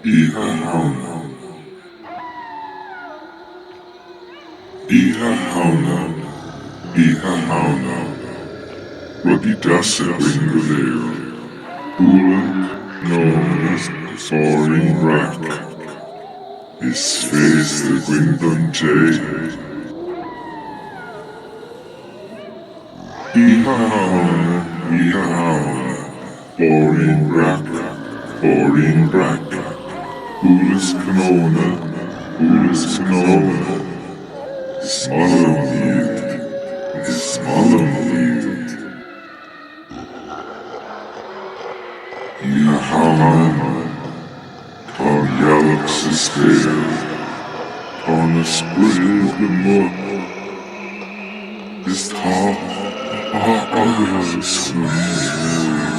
Ihahauna, Ihahauna, Ihahauna, Rugidasa Wingaleo, Ula, known as Soaring Rack, his face the Gwynbun Jay. Ihahauna, Ihahauna, Boring Rack, Ulas Canona, Ulas Canona, Smaller Yield, Ihahauna, Tar Yallox is fair, on a sprig the mud, is tar, others swim.